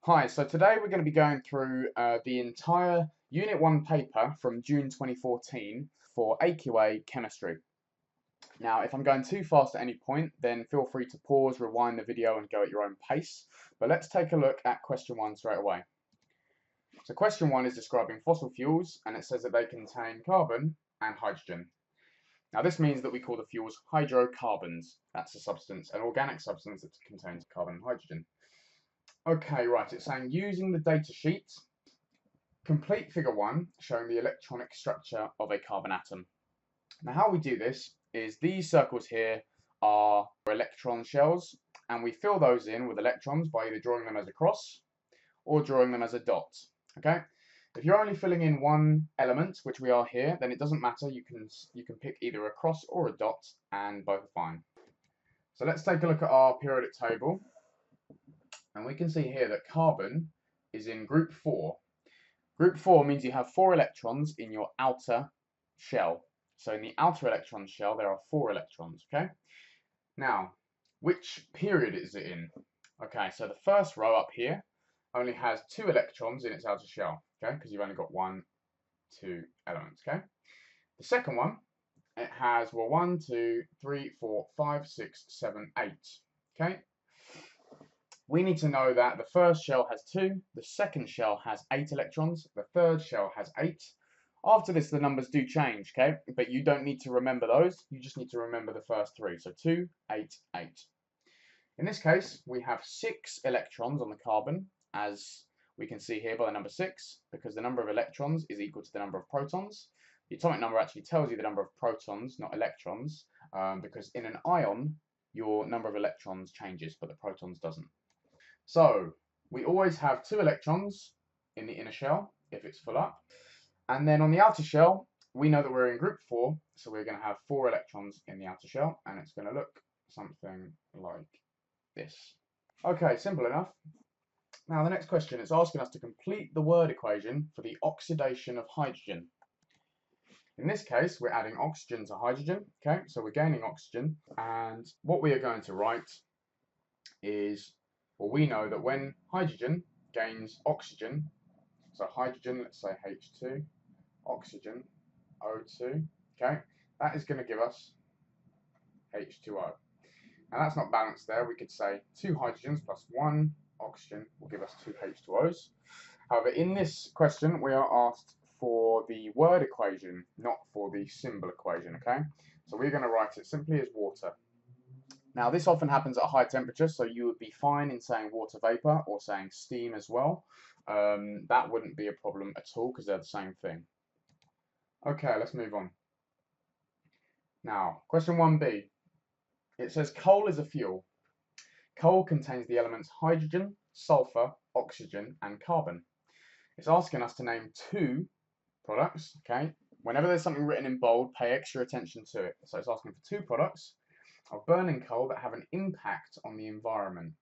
Hi, so today we're going to be going through the entire Unit 1 paper from June 2014 for AQA Chemistry. Now, if I'm going too fast at any point, then feel free to pause, rewind the video and go at your own pace. But let's take a look at question 1 straight away. So question 1 is describing fossil fuels, and it says that they contain carbon and hydrogen. Now this means that we call the fuels hydrocarbons. That's a substance, an organic substance that contains carbon and hydrogen. Okay, right, it's saying using the data sheet, complete figure 1 showing the electronic structure of a carbon atom. Now how we do this is these circles here are electron shells, and we fill those in with electrons by either drawing them as a cross or drawing them as a dot. Okay, if you're only filling in one element, which we are here, then it doesn't matter. You can pick either a cross or a dot, and both are fine. So let's take a look at our periodic table. And we can see here that carbon is in group 4. Group 4 means you have 4 electrons in your outer shell. So in the outer electron shell, there are 4 electrons, okay? Now, which period is it in? Okay, so the first row up here only has 2 electrons in its outer shell, okay? Because you've only got 1, 2 elements, okay? The second one, it has, well, 1, 2, 3, 4, 5, 6, 7, 8, okay? We need to know that the first shell has 2, the second shell has 8 electrons, the third shell has 8. After this, the numbers do change, okay? But you don't need to remember those, you just need to remember the first 3. So 2, 8, 8. In this case, we have 6 electrons on the carbon, as we can see here by the number 6, because the number of electrons is equal to the number of protons. The atomic number actually tells you the number of protons, not electrons, because in an ion, your number of electrons changes, but the protons doesn't. So we always have 2 electrons in the inner shell if it's full up, and then on the outer shell we know that we're in group 4, so we're going to have 4 electrons in the outer shell, and it's going to look something like this. Okay, simple enough. Now the next question is asking us to complete the word equation for the oxidation of hydrogen. In this case, we're adding oxygen to hydrogen, okay, so we're gaining oxygen, and what we are going to write is, well, we know that when hydrogen gains oxygen, so hydrogen, let's say H2, oxygen, O2, okay, that is going to give us H2O. Now that's not balanced there, we could say 2 hydrogens plus 1 oxygen will give us 2 H2Os. However, in this question, we are asked for the word equation, not for the symbol equation, okay? So we're going to write it simply as water. Now this often happens at a high temperature, so you would be fine in saying water vapor or saying steam as well. That wouldn't be a problem at all because they're the same thing. Okay, let's move on. Now, question 1b. It says coal is a fuel. Coal contains the elements hydrogen, sulfur, oxygen, and carbon. It's asking us to name 2 products, okay? Whenever there's something written in bold, pay extra attention to it. So it's asking for 2 products of burning coal that have an impact on the environment.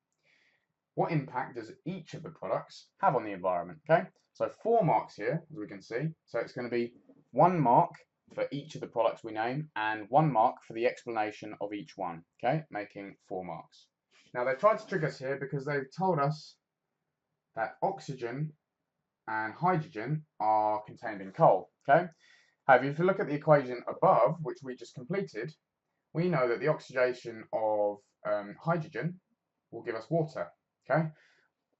What impact does each of the products have on the environment? Okay, so 4 marks here, as we can see. So it's going to be 1 mark for each of the products we name and 1 mark for the explanation of each one, okay, making 4 marks. Now they've tried to trick us here because they've told us that oxygen and hydrogen are contained in coal, okay? However, if you look at the equation above, which we just completed, we know that the oxidation of hydrogen will give us water, okay?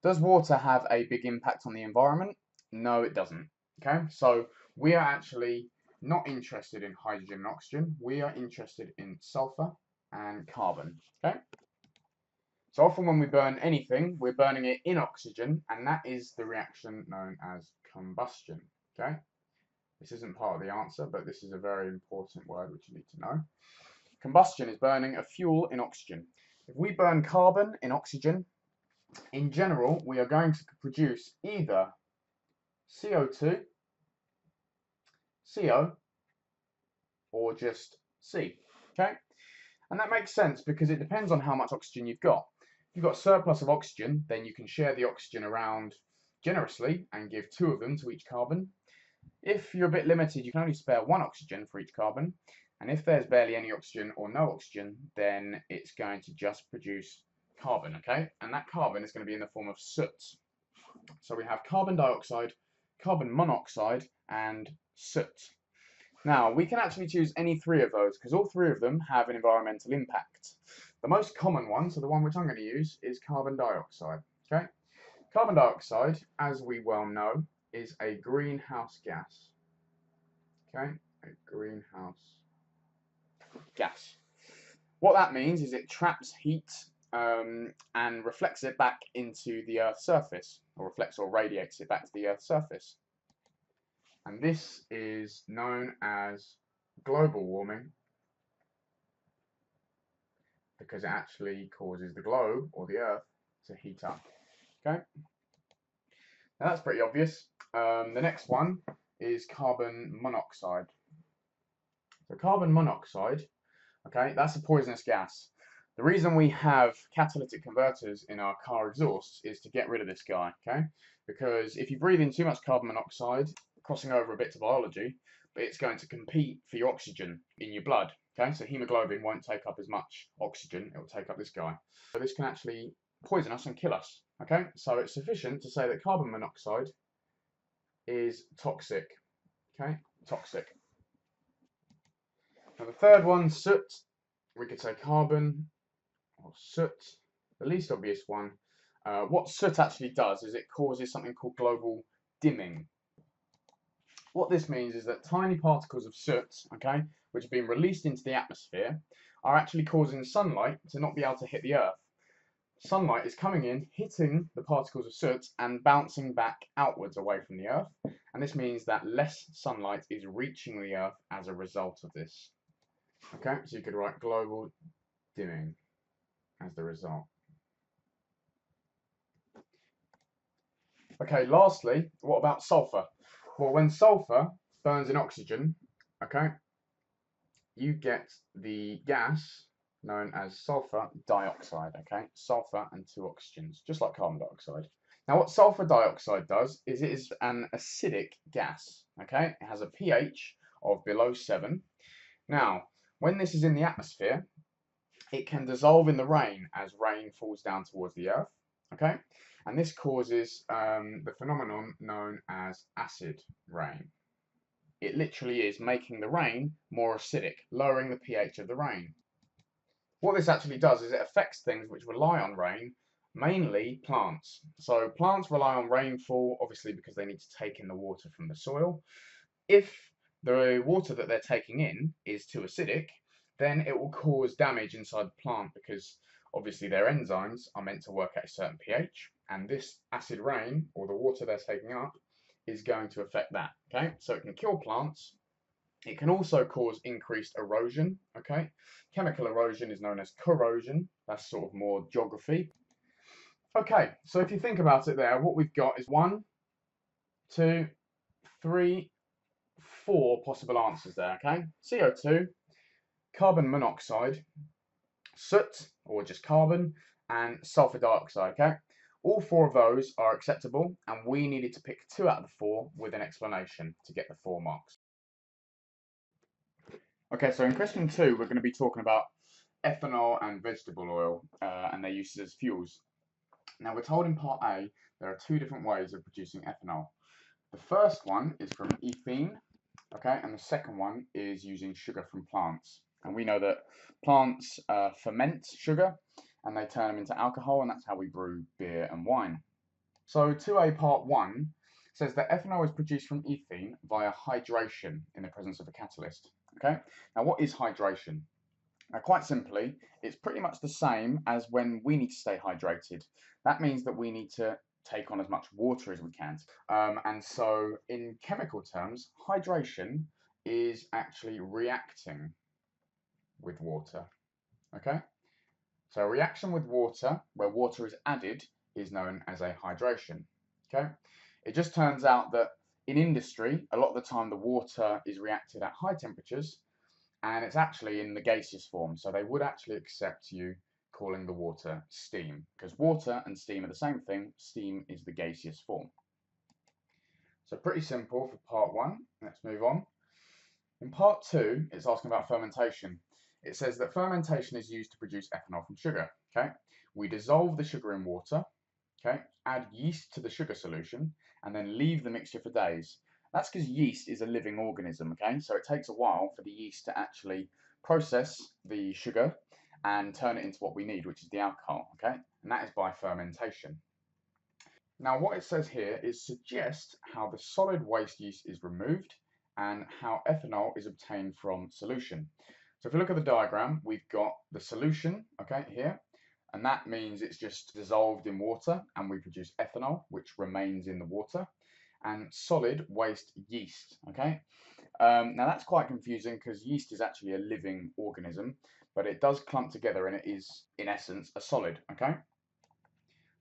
Does water have a big impact on the environment? No, it doesn't, okay? So we are actually not interested in hydrogen and oxygen. We are interested in sulfur and carbon, okay? So often when we burn anything, we're burning it in oxygen, and that is the reaction known as combustion, okay? This isn't part of the answer, but this is a very important word which you need to know. Combustion is burning a fuel in oxygen. If we burn carbon in oxygen, in general, we are going to produce either CO2, CO, or just C, okay? And that makes sense because it depends on how much oxygen you've got. If you've got surplus of oxygen, then you can share the oxygen around generously and give 2 of them to each carbon. If you're a bit limited, you can only spare 1 oxygen for each carbon. And if there's barely any oxygen or no oxygen, then it's going to just produce carbon, okay? And that carbon is going to be in the form of soot. So we have carbon dioxide, carbon monoxide, and soot. Now, we can actually choose any three of those because all three of them have an environmental impact. The most common one, so the one which I'm going to use, is carbon dioxide. Okay? Carbon dioxide, as we well know, is a greenhouse gas. Okay? A greenhouse gas. What that means is it traps heat and reflects it back into the Earth's surface, or reflects or radiates it back to the Earth's surface. And this is known as global warming because it actually causes the globe or the Earth to heat up. Okay, now that's pretty obvious. The next one is carbon monoxide. So carbon monoxide, okay, that's a poisonous gas. The reason we have catalytic converters in our car exhausts is to get rid of this guy, okay? Because if you breathe in too much carbon monoxide, crossing over a bit to biology, but it's going to compete for your oxygen in your blood, okay? So hemoglobin won't take up as much oxygen, it will take up this guy. So this can actually poison us and kill us, okay? So it's sufficient to say that carbon monoxide is toxic, okay? Toxic. Now the third one, soot, we could say carbon or soot, the least obvious one. What soot actually does is it causes something called global dimming. What this means is that tiny particles of soot, okay, which have been released into the atmosphere, are actually causing sunlight to not be able to hit the Earth. Sunlight is coming in, hitting the particles of soot and bouncing back outwards away from the Earth, and this means that less sunlight is reaching the Earth as a result of this. Okay, so you could write global dimming as the result. Okay, lastly, what about sulfur? Well, when sulfur burns in oxygen, okay, you get the gas known as sulfur dioxide, okay? Sulfur and two oxygens, just like carbon dioxide. Now, what sulfur dioxide does is it is an acidic gas, okay? It has a pH of below 7. Now, when this is in the atmosphere, it can dissolve in the rain as rain falls down towards the Earth, okay? And this causes the phenomenon known as acid rain. It literally is making the rain more acidic, lowering the pH of the rain. What this actually does is it affects things which rely on rain, mainly plants. So plants rely on rainfall, obviously because they need to take in the water from the soil. If the water that they're taking in is too acidic, then it will cause damage inside the plant because obviously their enzymes are meant to work at a certain pH, and this acid rain, or the water they're taking up, is going to affect that, okay? So it can kill plants. It can also cause increased erosion, okay? Chemical erosion is known as corrosion. That's sort of more geography. Okay, so if you think about it there, what we've got is 1, 2, 3, 4 possible answers there, okay? CO2, carbon monoxide, soot, or just carbon, and sulfur dioxide, okay? All 4 of those are acceptable, and we needed to pick 2 out of the 4 with an explanation to get the 4 marks. Okay, so in question 2, we're going to be talking about ethanol and vegetable oil and their uses as fuels. Now, we're told in part A there are 2 different ways of producing ethanol. The first one is from ethene, okay, and the second one is using sugar from plants. And we know that plants ferment sugar and they turn them into alcohol, and that's how we brew beer and wine. So 2A part 1 says that ethanol is produced from ethene via hydration in the presence of a catalyst. Okay, now what is hydration? Now, quite simply, it's pretty much the same as when we need to stay hydrated. That means that we need to take on as much water as we can. And so, in chemical terms, hydration is actually reacting with water. Okay? So, a reaction with water, where water is added, is known as a hydration. Okay? It just turns out that in industry, a lot of the time the water is reacted at high temperatures, and it's actually in the gaseous form, so they would actually accept you calling the water steam, because water and steam are the same thing. Steam is the gaseous form. So pretty simple for part 1. Let's move on. In part 2, it's asking about fermentation. It says that fermentation is used to produce ethanol from sugar. Okay, we dissolve the sugar in water, okay, add yeast to the sugar solution, and then leave the mixture for days. That's because yeast is a living organism, okay? So it takes a while for the yeast to actually process the sugar and turn it into what we need, which is the alcohol, okay? And that is by fermentation. Now, what it says here is suggest how the solid waste yeast is removed and how ethanol is obtained from solution. So if you look at the diagram, we've got the solution, okay, here, and that means it's just dissolved in water and we produce ethanol, which remains in the water, and solid waste yeast, okay? Now that's quite confusing because yeast is actually a living organism, but it does clump together and it is, in essence, a solid, okay?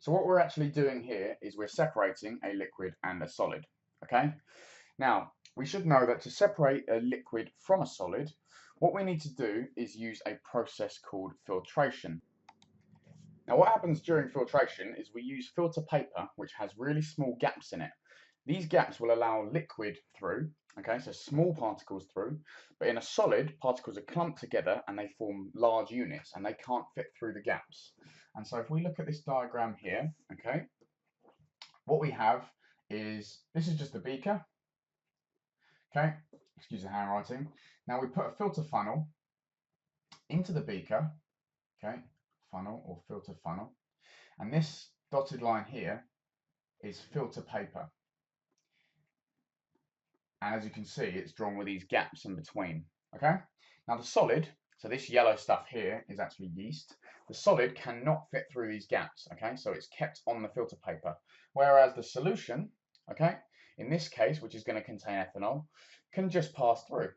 So what we're actually doing here is we're separating a liquid and a solid, okay? Now, we should know that to separate a liquid from a solid, what we need to do is use a process called filtration. Now, what happens during filtration is we use filter paper, which has really small gaps in it. These gaps will allow liquid through, okay, so small particles through, but in a solid, particles are clumped together and they form large units and they can't fit through the gaps. And so if we look at this diagram here, okay, what we have is, this is just a beaker, okay, excuse the handwriting. Now we put a filter funnel into the beaker, okay, funnel or filter funnel, and this dotted line here is filter paper. And as you can see, it's drawn with these gaps in between, okay? Now the solid, so this yellow stuff here is actually yeast. The solid cannot fit through these gaps, okay? So it's kept on the filter paper. Whereas the solution, okay, in this case, which is going to contain ethanol, can just pass through.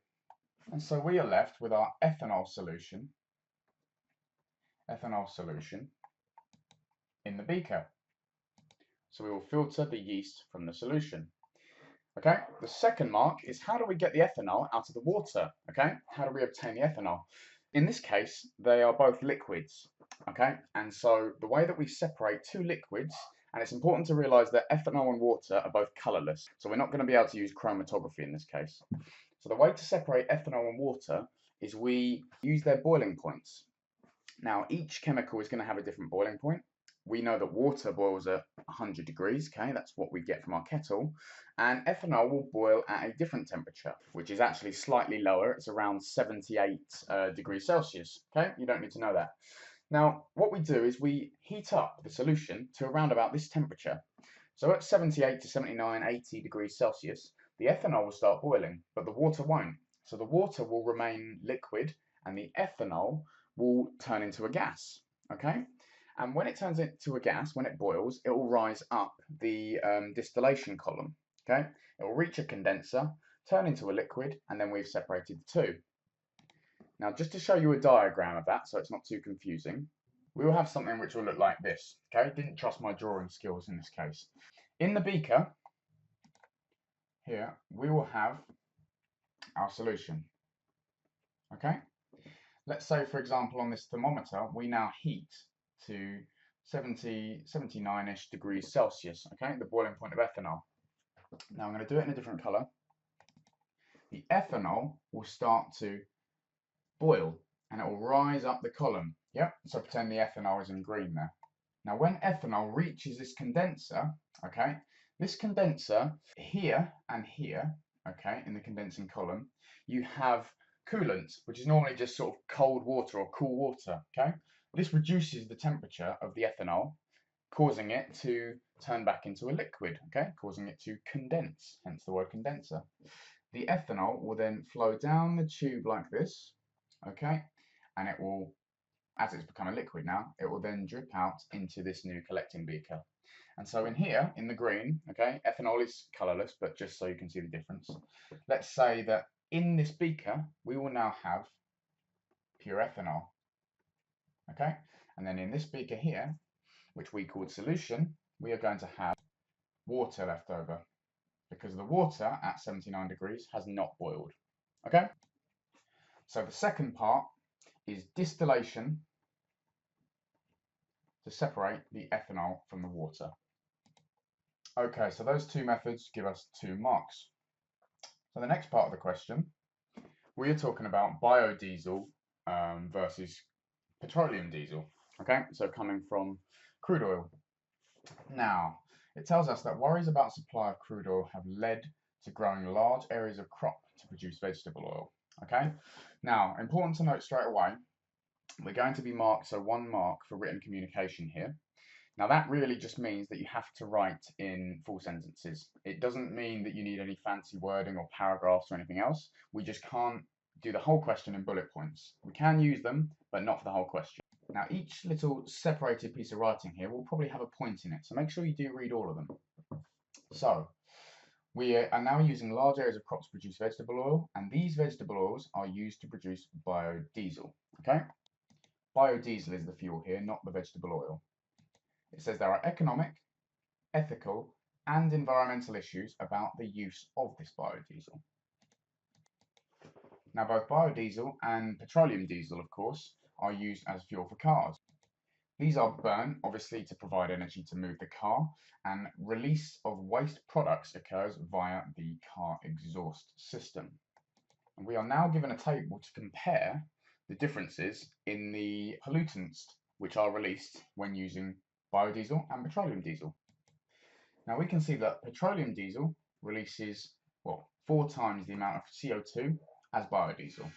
And so we are left with our ethanol solution in the beaker. So we will filter the yeast from the solution. Okay, the second mark is how do we get the ethanol out of the water? Okay, how do we obtain the ethanol? In this case, they are both liquids. Okay, and so the way that we separate two liquids, and it's important to realize that ethanol and water are both colorless, so we're not going to be able to use chromatography in this case. So the way to separate ethanol and water is we use their boiling points. Now, each chemical is going to have a different boiling point. We know that water boils at 100 degrees, okay, that's what we get from our kettle, and ethanol will boil at a different temperature, which is actually slightly lower. It's around 78 degrees Celsius, okay, you don't need to know that. Now, what we do is we heat up the solution to around about this temperature. So at 78 to 79, 80 degrees Celsius, the ethanol will start boiling, but the water won't. So the water will remain liquid and the ethanol will turn into a gas, okay? And when it turns into a gas, when it boils, it will rise up the distillation column, okay? It will reach a condenser, turn into a liquid, and then we've separated the two. Now, just to show you a diagram of that, so it's not too confusing, we will have something which will look like this, okay? Didn't trust my drawing skills in this case. In the beaker, here, we will have our solution, okay? Let's say, for example, on this thermometer, we now heat to 70, 79-ish degrees Celsius, okay, the boiling point of ethanol. Now I'm going to do it in a different color. The ethanol will start to boil and it will rise up the column. Yep, so pretend the ethanol is in green there. Now when ethanol reaches this condenser, okay, this condenser here and here, okay, in the condensing column, you have coolant, which is normally just sort of cold water or cool water, okay? This reduces the temperature of the ethanol, causing it to turn back into a liquid, okay? Causing it to condense, hence the word condenser. The ethanol will then flow down the tube like this, okay? And it will, as it's become a liquid now, it will then drip out into this new collecting beaker. And so in here, in the green, okay, ethanol is colorless, but just so you can see the difference, let's say that in this beaker, we will now have pure ethanol, okay? And then in this beaker here, which we called solution, we are going to have water left over because the water at 79 degrees has not boiled, okay? So the second part is distillation to separate the ethanol from the water. Okay, so those two methods give us 2 marks. So the next part of the question, we are talking about biodiesel versus petroleum diesel. Okay, so coming from crude oil. Now, it tells us that worries about supply of crude oil have led to growing large areas of crop to produce vegetable oil. Okay? Now, important to note straight away, we're going to be marked, so 1 mark for written communication here. Now that really just means that you have to write in full sentences. It doesn't mean that you need any fancy wording or paragraphs or anything else. We just can't do the whole question in bullet points. We can use them, but not for the whole question. Now each little separated piece of writing here will probably have a point in it, so make sure you do read all of them. So, we are now using large areas of crops to produce vegetable oil, and these vegetable oils are used to produce biodiesel. Okay? Biodiesel is the fuel here, not the vegetable oil. It says there are economic, ethical, and environmental issues about the use of this biodiesel. Now, both biodiesel and petroleum diesel, of course, are used as fuel for cars. These are burnt, obviously, to provide energy to move the car, and release of waste products occurs via the car exhaust system. And we are now given a table to compare the differences in the pollutants which are released when using biodiesel and petroleum diesel. Now we can see that petroleum diesel releases, well, 4 times the amount of CO2 as biodiesel.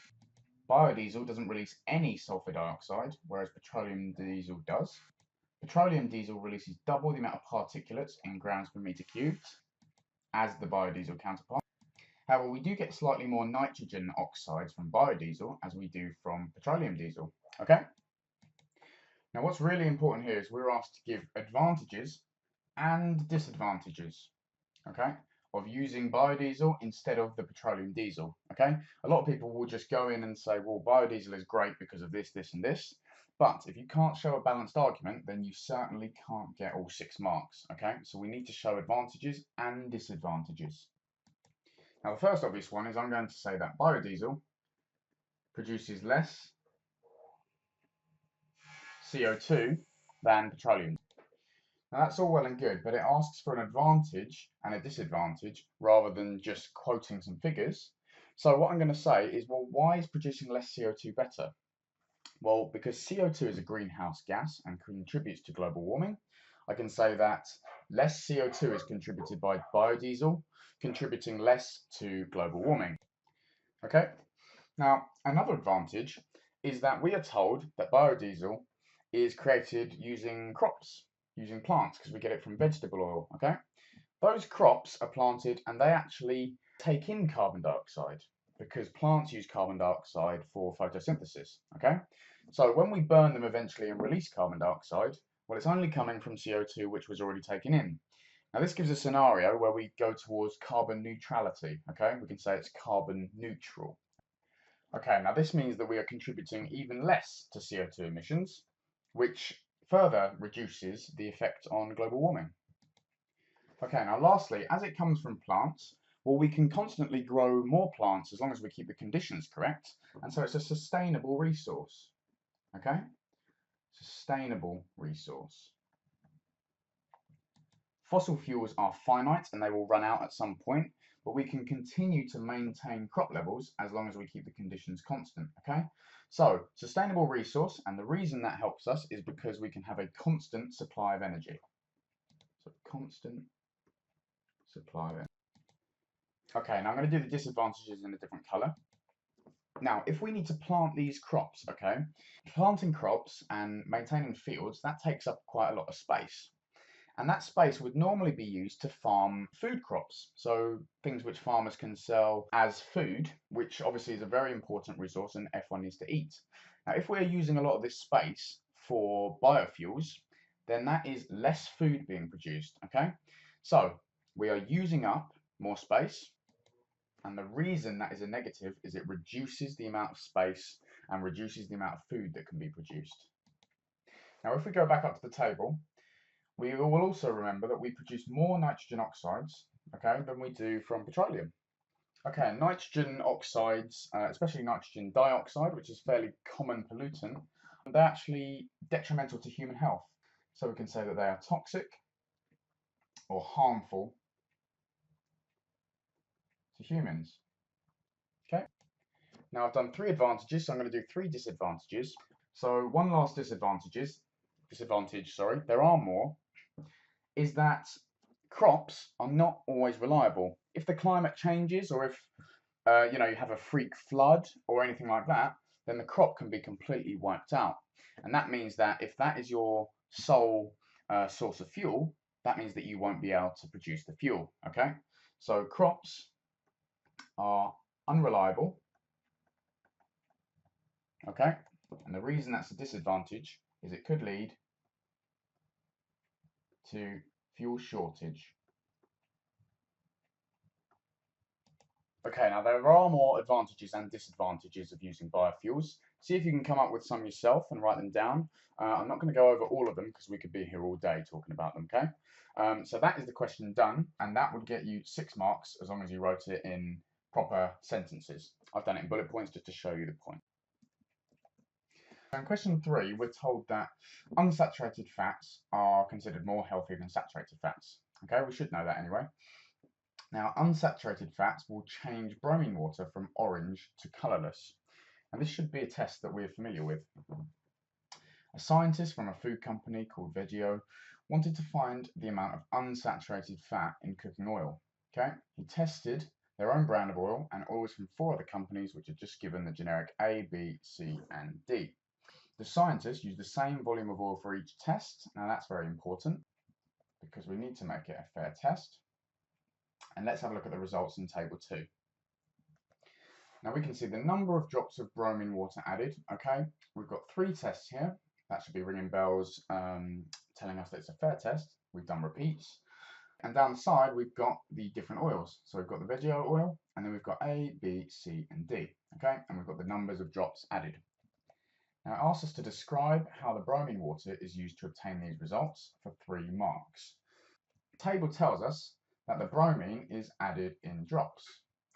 Biodiesel doesn't release any sulfur dioxide, whereas petroleum diesel does. Petroleum diesel releases double the amount of particulates in grams per meter cubed as the biodiesel counterpart. However, we do get slightly more nitrogen oxides from biodiesel as we do from petroleum diesel. Okay? Now what's really important here is we're asked to give advantages and disadvantages, okay, of using biodiesel instead of the petroleum diesel. Okay, a lot of people will just go in and say, well, biodiesel is great because of this, this, and this. But if you can't show a balanced argument, then you certainly can't get all 6 marks. Okay, so we need to show advantages and disadvantages. Now, the first obvious one is I'm going to say that biodiesel produces less CO2 than petroleum. Now that's all well and good, but it asks for an advantage and a disadvantage rather than just quoting some figures. So what I'm going to say is, well, why is producing less CO2 better? Well, because CO2 is a greenhouse gas and contributes to global warming, I can say that less CO2 is contributed by biodiesel, contributing less to global warming. Okay? Now, another advantage is that we are told that biodiesel is created using crops, using plants, because we get it from vegetable oil, okay? Those crops are planted and they actually take in carbon dioxide because plants use carbon dioxide for photosynthesis, okay? So when we burn them eventually and release carbon dioxide, well, it's only coming from CO2 which was already taken in. Now this gives a scenario where we go towards carbon neutrality, okay? We can say it's carbon neutral. Okay, now this means that we are contributing even less to CO2 emissions, which further reduces the effect on global warming. Okay, now lastly, as it comes from plants, well, we can constantly grow more plants as long as we keep the conditions correct, and so it's a sustainable resource. Okay? Sustainable resource. Fossil fuels are finite and they will run out at some point, but we can continue to maintain crop levels as long as we keep the conditions constant, okay? So, sustainable resource, and the reason that helps us is because we can have a constant supply of energy. So, constant supply of energy. Okay, now I'm going to do the disadvantages in a different colour. Now, if we need to plant these crops, okay, planting crops and maintaining fields, that takes up quite a lot of space. And that space would normally be used to farm food crops, so things which farmers can sell as food, which obviously is a very important resource and everyone needs to eat. Now, if we're using a lot of this space for biofuels, then that is less food being produced, okay? So we are using up more space, and the reason that is a negative is it reduces the amount of space and reduces the amount of food that can be produced. Now, if we go back up to the table, we will also remember that we produce more nitrogen oxides, okay, than we do from petroleum. Okay, nitrogen oxides, especially nitrogen dioxide, which is a fairly common pollutant, they're actually detrimental to human health. So we can say that they are toxic or harmful to humans. Okay. Now I've done 3 advantages, so I'm going to do 3 disadvantages. So one last disadvantage, there are more, is that crops are not always reliable. If the climate changes, or if you know, you have a freak flood or anything like that, then the crop can be completely wiped out. And that means that if that is your sole source of fuel, that means that you won't be able to produce the fuel. Okay, so crops are unreliable. Okay, and the reason that's a disadvantage is it could lead to fuel shortage. Okay, now there are more advantages and disadvantages of using biofuels. See if you can come up with some yourself and write them down. I'm not going to go over all of them because we could be here all day talking about them, okay? So that is the question done, and that would get you 6 marks as long as you wrote it in proper sentences. I've done it in bullet points just to show you the point. So in question 3, we're told that unsaturated fats are considered more healthy than saturated fats. Okay, we should know that anyway. Now, unsaturated fats will change bromine water from orange to colourless. And this should be a test that we're familiar with. A scientist from a food company called Veggio wanted to find the amount of unsaturated fat in cooking oil. Okay, he tested their own brand of oil and oils from 4 other companies which are just given the generic A, B, C, and D. The scientists used the same volume of oil for each test. Now that's very important because we need to make it a fair test. And let's have a look at the results in table 2. Now we can see the number of drops of bromine water added. Okay, we've got 3 tests here. That should be ringing bells telling us that it's a fair test. We've done repeats. And down the side we've got the different oils. So we've got the Veggio oil, and then we've got A, B, C, and D. Okay, and we've got the numbers of drops added. Now it asks us to describe how the bromine water is used to obtain these results for 3 marks. The table tells us that the bromine is added in drops,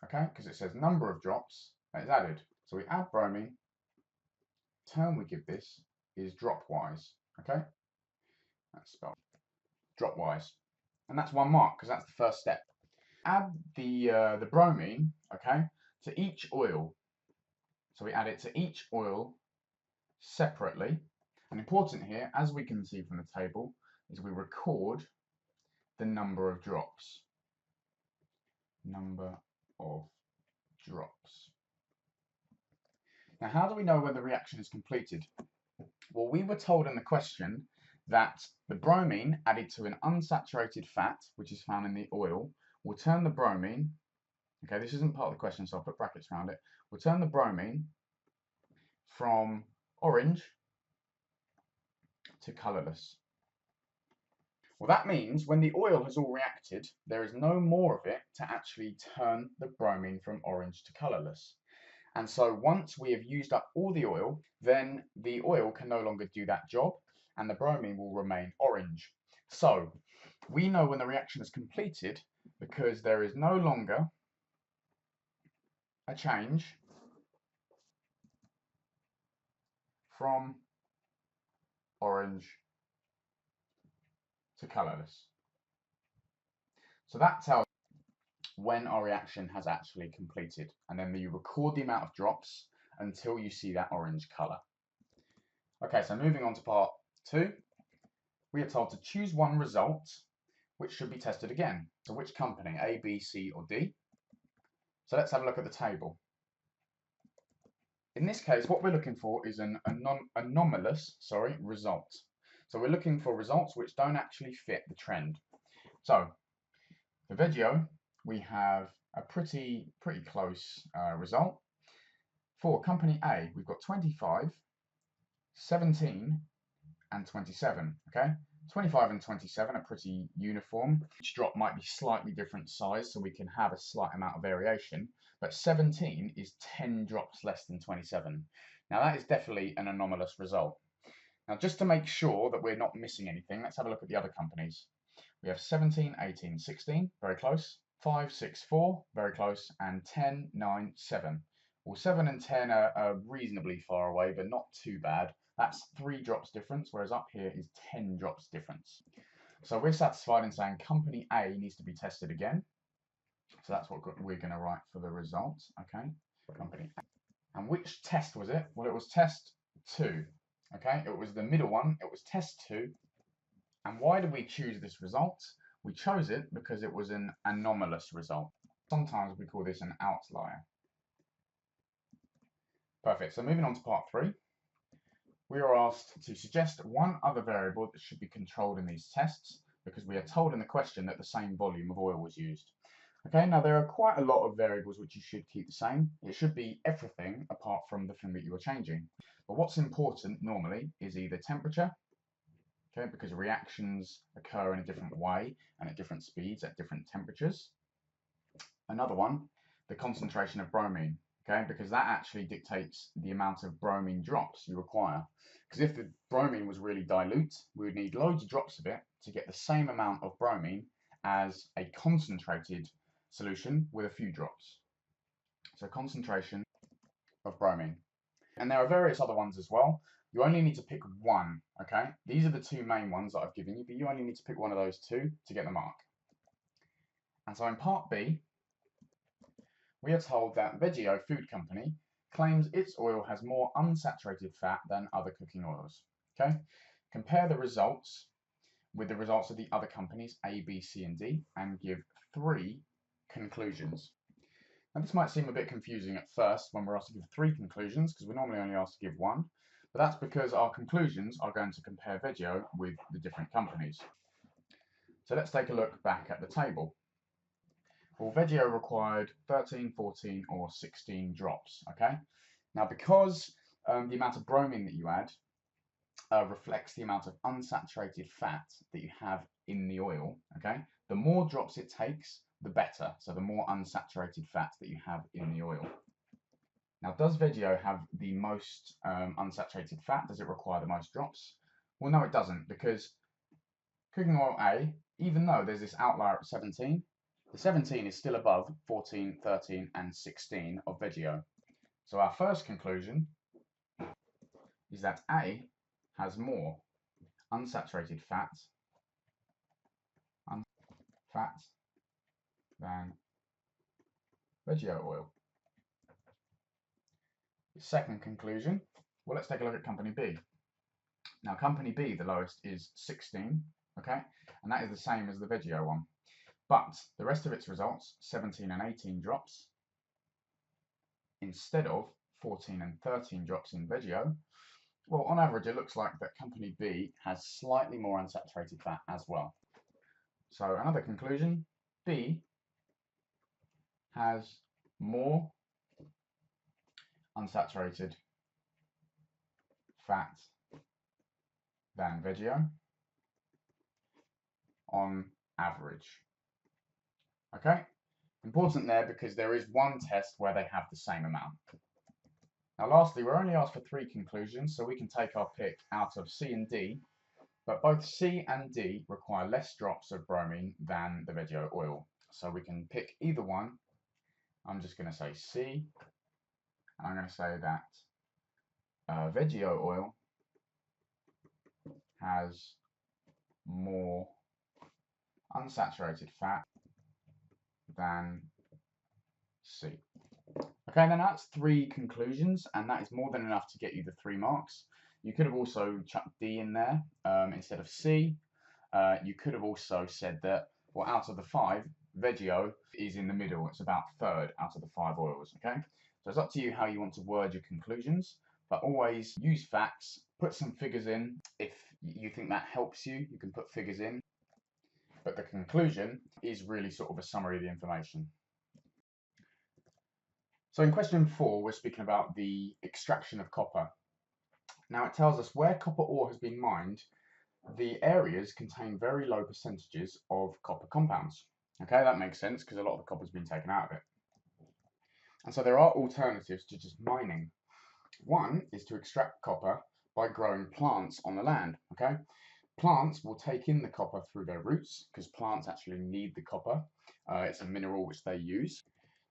okay, because it says number of drops that is added. So we add bromine, the term we give this is dropwise, okay, that's spelled dropwise, and that's 1 mark because that's the first step. Add the bromine, okay, to each oil. So we add it to each oil separately, and important here, as we can see from the table, is we record the number of drops. Number of drops. Now, how do we know when the reaction is completed? Well, we were told in the question that the bromine added to an unsaturated fat, which is found in the oil, will turn the bromine, okay, this isn't part of the question, so I'll put brackets around it, will turn the bromine from orange to colourless. Well, that means when the oil has all reacted, there is no more of it to actually turn the bromine from orange to colourless. And so once we have used up all the oil, then the oil can no longer do that job and the bromine will remain orange. So we know when the reaction is completed because there is no longer a change from orange to colourless. So that tells when our reaction has actually completed, and then you record the amount of drops until you see that orange colour. Okay, so moving on to part 2, we are told to choose one result which should be tested again. So which company, A, B, C, or D? So let's have a look at the table. In this case, what we're looking for is an anomalous result. So we're looking for results which don't actually fit the trend. So for Veggio, we have a pretty close result. For company A, we've got 25, 17, and 27. Okay, 25 and 27 are pretty uniform. Each drop might be slightly different size, so we can have a slight amount of variation. But 17 is 10 drops less than 27. Now that is definitely an anomalous result. Now just to make sure that we're not missing anything, let's have a look at the other companies. We have 17, 18, 16, very close. 5, 6, 4, very close. And 10, 9, 7. Well, 7 and 10 are reasonably far away, but not too bad. That's 3 drops difference, whereas up here is 10 drops difference. So we're satisfied in saying company A needs to be tested again. So that's what we're going to write for the results, okay? Company A. And which test was it? Well, it was test 2, okay? It was the middle one. It was test 2, And why did we choose this result? We chose it because it was an anomalous result. Sometimes we call this an outlier. Perfect, so moving on to part 3. We are asked to suggest one other variable that should be controlled in these tests because we are told in the question that the same volume of oil was used. Okay, now there are quite a lot of variables which you should keep the same. It should be everything apart from the thing that you are changing. But what's important normally is either temperature, okay, because reactions occur in a different way and at different speeds at different temperatures. Another one, the concentration of bromine, okay, because that actually dictates the amount of bromine drops you require. Because if the bromine was really dilute, we would need loads of drops of it to get the same amount of bromine as a concentrated solution with a few drops. So concentration of bromine. And there are various other ones as well. You only need to pick one, okay? These are the two main ones that I've given you, but you only need to pick one of those two to get the mark. And so in part B, we are told that Veggio Food Company claims its oil has more unsaturated fat than other cooking oils. Okay? Compare the results with the results of the other companies A, B, C, and D and give 3 conclusions. Now this might seem a bit confusing at first when we're asked to give 3 conclusions because we're normally only asked to give 1, but that's because our conclusions are going to compare Veggio with the different companies. So let's take a look back at the table. Well, Veggio required 13, 14, or 16 drops, okay? Now, because the amount of bromine that you add reflects the amount of unsaturated fat that you have in the oil, okay? The more drops it takes, the better. So the more unsaturated fat that you have in the oil. Now, does Veggio have the most unsaturated fat? Does it require the most drops? Well, no, it doesn't, because cooking oil A, even though there's this outlier at 17, the 17 is still above 14, 13, and 16 of Veggio. So our first conclusion is that A has more unsaturated fat than Veggio oil. The second conclusion, well, let's take a look at company B. Now, company B, the lowest is 16, okay? And that is the same as the Veggio one. But the rest of its results, 17 and 18 drops, instead of 14 and 13 drops in Veggio, well, on average, it looks like that company B has slightly more unsaturated fat as well. So another conclusion, B has more unsaturated fat than Veggio on average. Okay, important there because there is one test where they have the same amount. Now lastly, we're only asked for 3 conclusions, so we can take our pick out of C and D, but both C and D require less drops of bromine than the Veggio oil. So we can pick either one. I'm just going to say C, and I'm going to say that Veggio oil has more unsaturated fat than C. Okay, then that's 3 conclusions, and that is more than enough to get you the 3 marks. You could have also chucked D in there instead of C. You could have also said that, well, out of the 5, Veggio is in the middle. It's about third out of the 5 oils, okay? So it's up to you how you want to word your conclusions, but always use facts, put some figures in. If you think that helps you, you can put figures in. But the conclusion is really sort of a summary of the information. So in question 4, we're speaking about the extraction of copper. Now it tells us where copper ore has been mined, the areas contain very low percentages of copper compounds. Okay, that makes sense because a lot of the copper has been taken out of it. And so there are alternatives to just mining. One is to extract copper by growing plants on the land. Okay, plants will take in the copper through their roots because plants actually need the copper. It's a mineral which they use.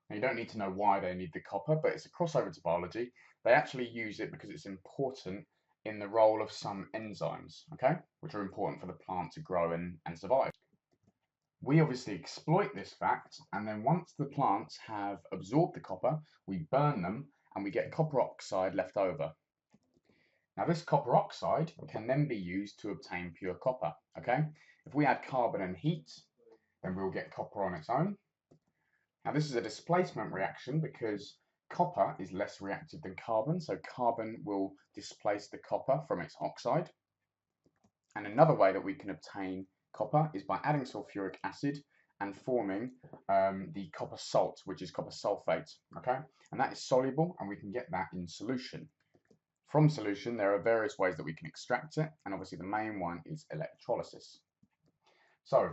Now, you don't need to know why they need the copper, but it's a crossover to biology. They actually use it because it's important in the role of some enzymes, okay, which are important for the plant to grow and survive. We obviously exploit this fact, and then once the plants have absorbed the copper, we burn them and we get copper oxide left over. Now this copper oxide can then be used to obtain pure copper, okay? If we add carbon and heat, then we'll get copper on its own. Now this is a displacement reaction because copper is less reactive than carbon, so carbon will displace the copper from its oxide. And another way that we can obtain copper is by adding sulfuric acid and forming the copper salt, which is copper sulfate, okay? And that is soluble, and we can get that in solution. From solution, there are various ways that we can extract it, and obviously the main one is electrolysis. So,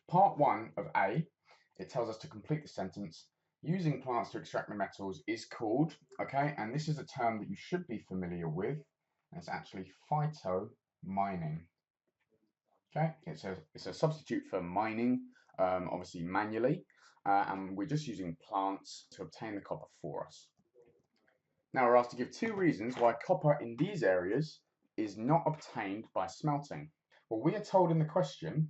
part 1 of A, it tells us to complete the sentence, using plants to extract the metals is called, okay, and this is a term that you should be familiar with, and it's actually phytomining. Okay, it's a substitute for mining, obviously manually, and we're just using plants to obtain the copper for us. Now we're asked to give 2 reasons why copper in these areas is not obtained by smelting. Well, we are told in the question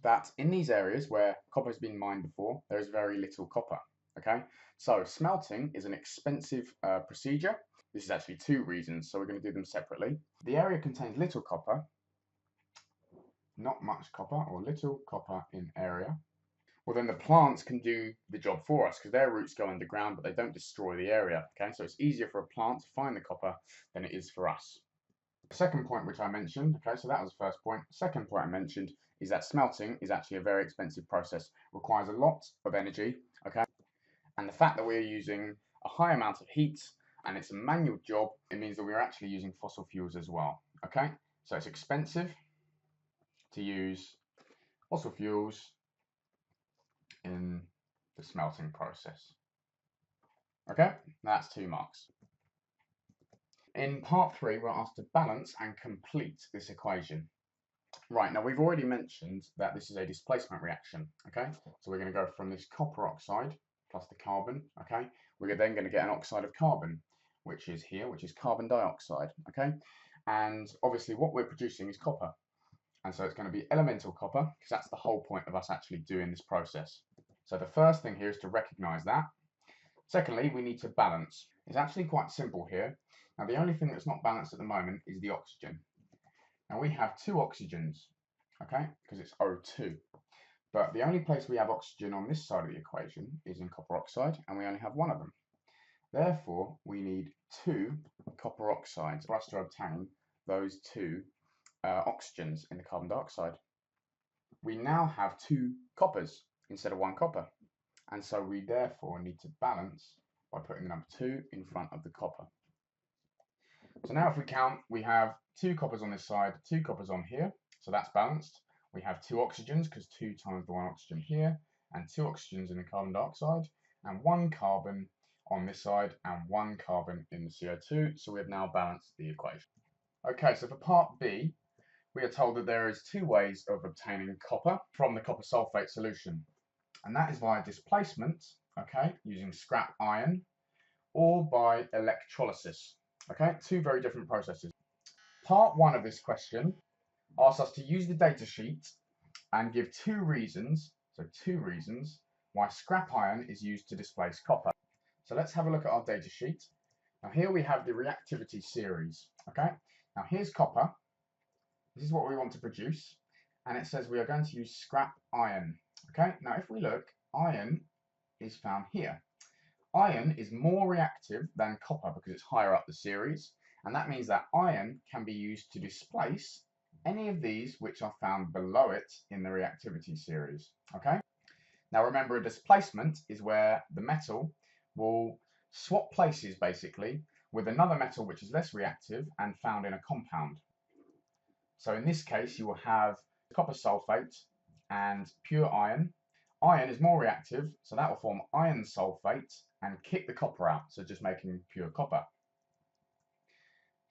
that in these areas where copper has been mined before, there is very little copper. Okay, so smelting is an expensive procedure. This is actually 2 reasons, so we're going to do them separately. The area contains little copper, not much copper, or little copper in area. Well, then the plants can do the job for us because their roots go underground, but they don't destroy the area. Okay, so it's easier for a plant to find the copper than it is for us. The second point which I mentioned, okay, so that was the first point. The second point I mentioned is that smelting is actually a very expensive process, requires a lot of energy, okay, and the fact that we're using a high amount of heat and it's a manual job, it means that we're actually using fossil fuels as well, okay, so it's expensive to use fossil fuels in the smelting process. Okay, that's 2 marks. In part 3, we're asked to balance and complete this equation. Right, now we've already mentioned that this is a displacement reaction, okay? So we're going to go from this copper oxide plus the carbon, okay? We're then going to get an oxide of carbon, which is here, which is carbon dioxide, okay? And obviously what we're producing is copper. And so it's going to be elemental copper, because that's the whole point of us actually doing this process. So the first thing here is to recognize that. Secondly, we need to balance. It's actually quite simple here. Now the only thing that's not balanced at the moment is the oxygen. Now we have 2 oxygens, okay, because it's O2. But the only place we have oxygen on this side of the equation is in copper oxide, and we only have 1 of them. Therefore, we need 2 copper oxides for us to obtain those 2 oxygens in the carbon dioxide. We now have 2 coppers instead of 1 copper, and so we therefore need to balance by putting the number 2 in front of the copper. So now if we count, we have 2 coppers on this side, 2 coppers on here, so that's balanced. We have 2 oxygens because 2 times the 1 oxygen here, and 2 oxygens in the carbon dioxide, and 1 carbon on this side, and 1 carbon in the CO2, so we have now balanced the equation. Okay, so for part B, we are told that there is 2 ways of obtaining copper from the copper sulfate solution, and that is via displacement, okay, using scrap iron, or by electrolysis, okay, 2 very different processes. Part 1 of this question asks us to use the data sheet and give 2 reasons, so 2 reasons, why scrap iron is used to displace copper. So let's have a look at our data sheet. Now here we have the reactivity series, okay, now here's copper. This is what we want to produce, and it says we are going to use scrap iron. Okay, now if we look, iron is found here. Iron is more reactive than copper because it's higher up the series, and that means that iron can be used to displace any of these which are found below it in the reactivity series. Okay, now remember, a displacement is where the metal will swap places basically with another metal which is less reactive and found in a compound. So in this case, you will have copper sulfate and pure iron. Iron is more reactive, so that will form iron sulfate and kick the copper out, so just making pure copper.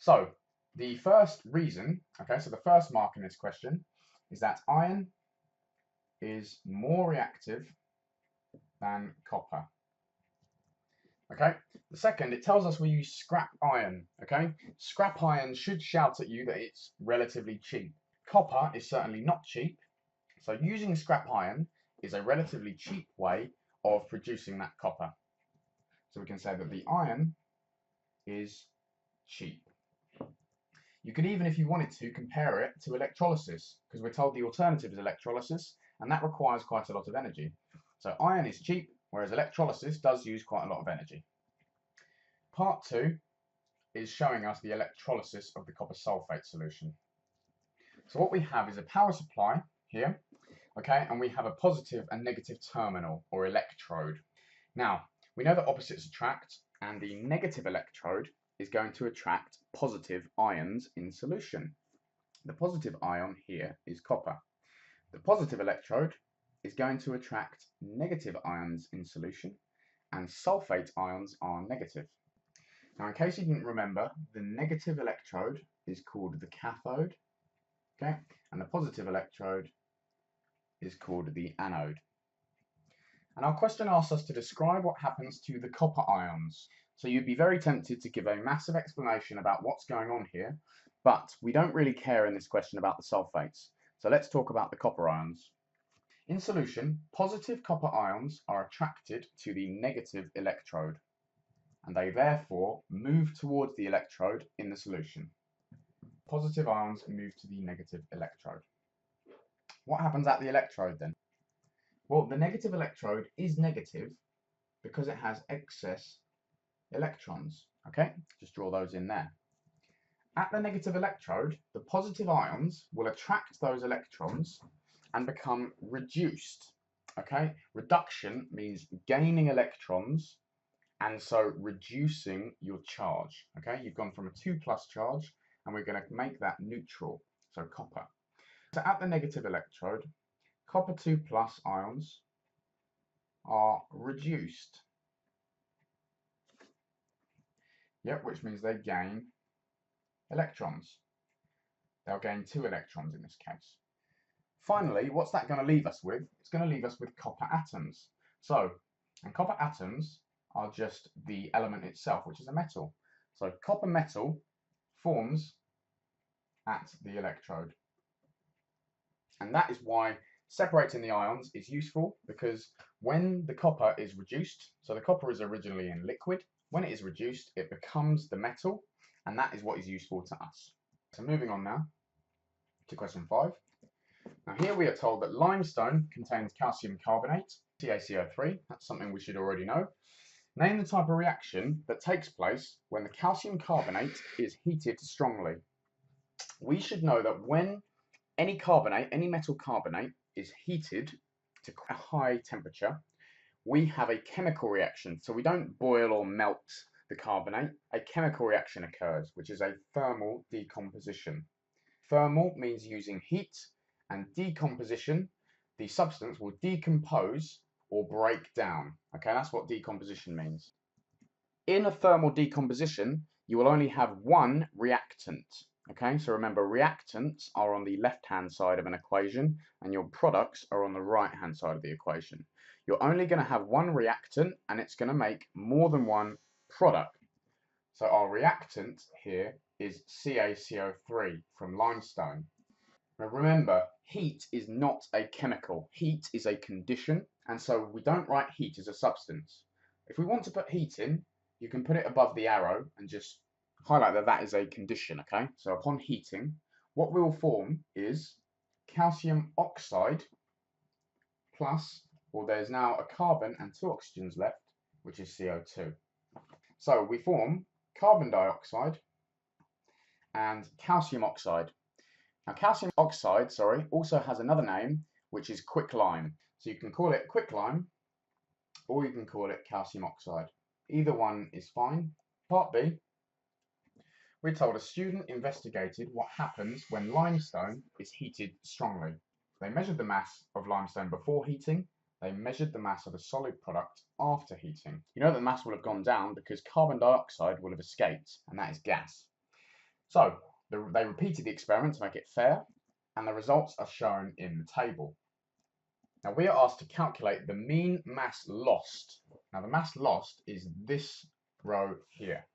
So the first reason, okay, so the first mark in this question is that iron is more reactive than copper. Okay, the second, it tells us we use scrap iron. Okay, scrap iron should shout at you that it's relatively cheap. Copper is certainly not cheap, so using scrap iron is a relatively cheap way of producing that copper. So we can say that the iron is cheap. You could even, if you wanted to, compare it to electrolysis, because we're told the alternative is electrolysis, and that requires quite a lot of energy. So iron is cheap, whereas electrolysis does use quite a lot of energy. Part 2 is showing us the electrolysis of the copper sulfate solution. So what we have is a power supply here, okay, and we have a positive and negative terminal, or electrode. Now, we know that opposites attract, and the negative electrode is going to attract positive ions in solution. The positive ion here is copper. The positive electrode is going to attract negative ions in solution, and sulfate ions are negative. Now, in case you didn't remember, the negative electrode is called the cathode, okay, and the positive electrode is called the anode. And our question asks us to describe what happens to the copper ions. So you'd be very tempted to give a massive explanation about what's going on here, but we don't really care in this question about the sulfates. So let's talk about the copper ions. In solution, positive copper ions are attracted to the negative electrode, and they therefore move towards the electrode in the solution. Positive ions move to the negative electrode. What happens at the electrode then? Well, the negative electrode is negative because it has excess electrons. Okay, just draw those in there. At the negative electrode, the positive ions will attract those electrons and become reduced. Okay, reduction means gaining electrons and so reducing your charge. Okay, you've gone from a 2+ charge and we're going to make that neutral, so copper. So at the negative electrode, copper 2+ ions are reduced. Yep, which means they gain electrons. They'll gain 2 electrons in this case. Finally, what's that going to leave us with? It's going to leave us with copper atoms. And copper atoms are just the element itself, which is a metal. So copper metal forms at the electrode. And that is why separating the ions is useful, because when the copper is reduced, so the copper is originally in liquid, when it is reduced, it becomes the metal, and that is what is useful to us. So moving on now to question 5. Now here we are told that limestone contains calcium carbonate, CaCO3, that's something we should already know. Name the type of reaction that takes place when the calcium carbonate is heated strongly. We should know that when any carbonate, any metal carbonate, is heated to a high temperature, we have a chemical reaction. So we don't boil or melt the carbonate. A chemical reaction occurs, which is a thermal decomposition. Thermal means using heat, and decomposition, the substance will decompose or break down. Okay, that's what decomposition means. In a thermal decomposition, you will only have one reactant. Okay, so remember, reactants are on the left-hand side of an equation, and your products are on the right-hand side of the equation. You're only going to have one reactant, and it's going to make more than one product. So our reactant here is CaCO3 from limestone. Now remember, heat is not a chemical. Heat is a condition, and so we don't write heat as a substance. If we want to put heat in, you can put it above the arrow and just highlight that that is a condition, okay? So upon heating, what will form is calcium oxide plus, well, there's now a carbon and 2 oxygens left, which is CO2. So we form carbon dioxide and calcium oxide. Now calcium oxide, also has another name, which is quicklime. So you can call it quicklime, or you can call it calcium oxide. Either one is fine. Part B, we're told a student investigated what happens when limestone is heated strongly. They measured the mass of limestone before heating. They measured the mass of a solid product after heating. You know the mass will have gone down because carbon dioxide will have escaped, and that is gas. So they repeated the experiment to make it fair, and the results are shown in the table. Now we are asked to calculate the mean mass lost. Now the mass lost is this row here,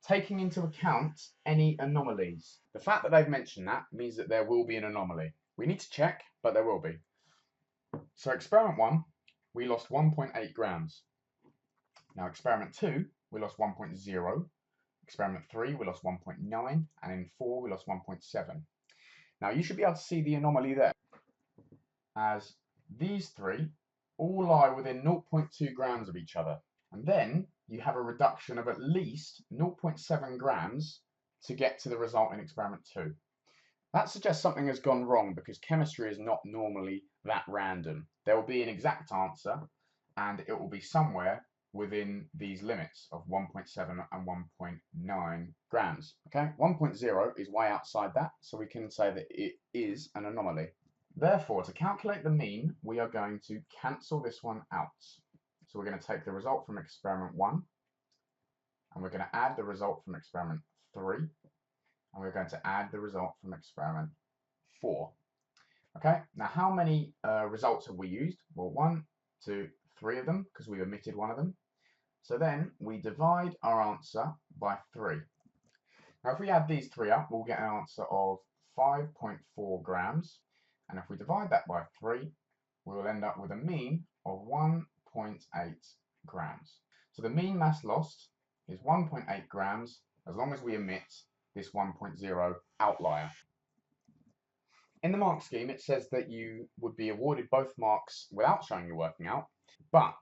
taking into account any anomalies. The fact that they've mentioned that means that there will be an anomaly. We need to check, but there will be. So experiment 1, we lost 1.8 grams. Now experiment 2, we lost 1.0. Experiment 3, we lost 1.9, and in 4, we lost 1.7. Now, you should be able to see the anomaly there, as these three all lie within 0.2 grams of each other. And then you have a reduction of at least 0.7 grams to get to the result in experiment 2. That suggests something has gone wrong because chemistry is not normally that random. There will be an exact answer and it will be somewhere within these limits of 1.7 and 1.9 grams. Okay, 1.0 is way outside that, so we can say that it is an anomaly. Therefore, to calculate the mean, we are going to cancel this one out. So we're going to take the result from experiment 1, and we're going to add the result from experiment 3, and we're going to add the result from experiment 4. Okay, now how many results have we used? Well, 1, 2, 3 of them, because we omitted one of them. So then we divide our answer by 3. Now if we add these 3 up, we'll get an answer of 5.4 grams. And if we divide that by 3, we will end up with a mean of 1.8 grams. So the mean mass lost is 1.8 grams as long as we omit this 1.0 outlier. In the mark scheme, it says that you would be awarded both marks without showing your working out, but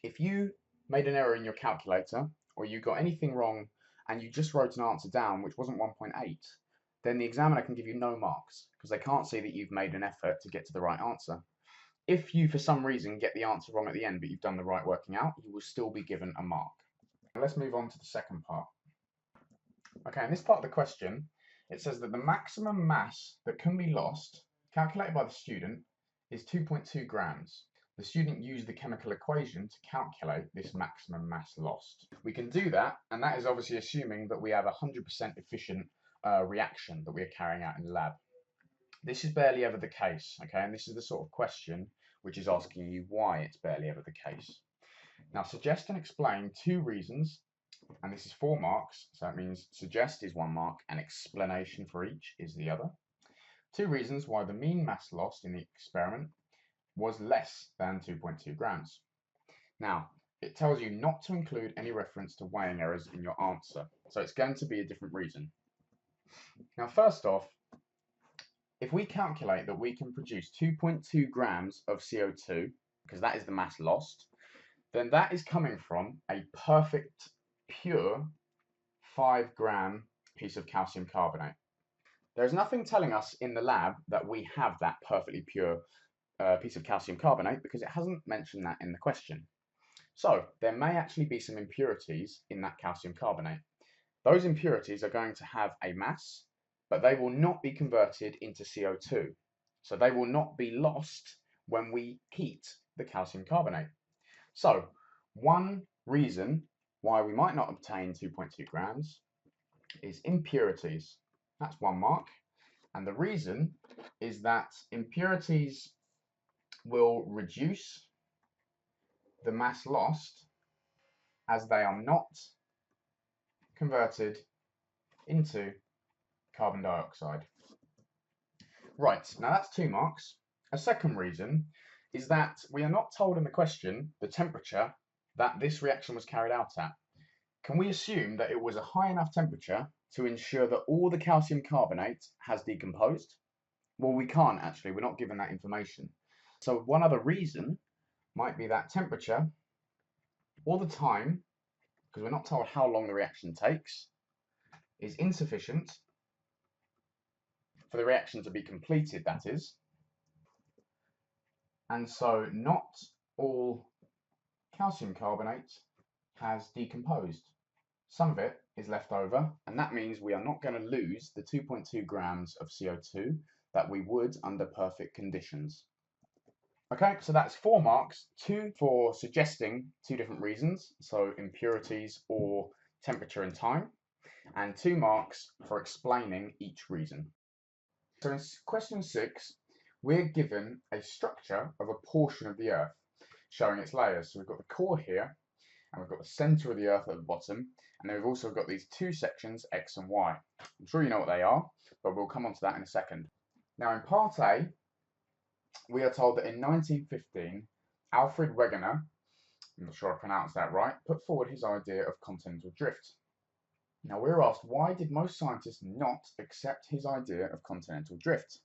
if you made an error in your calculator or you got anything wrong and you just wrote an answer down which wasn't 1.8, then the examiner can give you no marks because they can't see that you've made an effort to get to the right answer. If you, for some reason, get the answer wrong at the end but you've done the right working out, you will still be given a mark. Let's move on to the second part. Okay, in this part of the question, it says that the maximum mass that can be lost, calculated by the student, is 2.2 grams. The student used the chemical equation to calculate this maximum mass lost. We can do that, and that is obviously assuming that we have a 100% efficient reaction that we are carrying out in the lab. This is barely ever the case, okay, and this is the sort of question which is asking you why it's barely ever the case. Now, suggest and explain 2 reasons, and this is 4 marks, so that means suggest is 1 mark and explanation for each is the other. 2 reasons why the mean mass lost in the experiment was less than 2.2 grams. Now, it tells you not to include any reference to weighing errors in your answer, so it's going to be a different reason. Now, first off, if we calculate that we can produce 2.2 grams of CO2, because that is the mass lost, then that is coming from a perfect, pure 5-gram piece of calcium carbonate. There's nothing telling us in the lab that we have that perfectly pure piece of calcium carbonate because it hasn't mentioned that in the question. So there may actually be some impurities in that calcium carbonate. Those impurities are going to have a mass, but they will not be converted into CO2. So they will not be lost when we heat the calcium carbonate. So one reason why we might not obtain 2.2 grams is impurities. That's 1 mark. And the reason is that impurities will reduce the mass lost as they are not converted into carbon dioxide. Right, now that's 2 marks. A second reason is that we are not told in the question the temperature that this reaction was carried out at. Can we assume that it was a high enough temperature to ensure that all the calcium carbonate has decomposed? Well, we can't actually, we're not given that information. So one other reason might be that temperature, or the time, because we're not told how long the reaction takes, is insufficient for the reaction to be completed, that is. And so not all calcium carbonate has decomposed. Some of it is left over, and that means we are not going to lose the 2.2 grams of CO2 that we would under perfect conditions. Okay, so that's 4 marks, 2 for suggesting 2 different reasons, so impurities or temperature and time, and 2 marks for explaining each reason. So in question 6, we're given a structure of a portion of the Earth, showing its layers. So we've got the core here, and we've got the centre of the Earth at the bottom, and then we've also got these 2 sections, X and Y. I'm sure you know what they are, but we'll come on to that in a second. Now in part A, we are told that in 1915, Alfred Wegener, I'm not sure I pronounced that right, put forward his idea of continental drift. Now we're asked, why did most scientists not accept his idea of continental drift?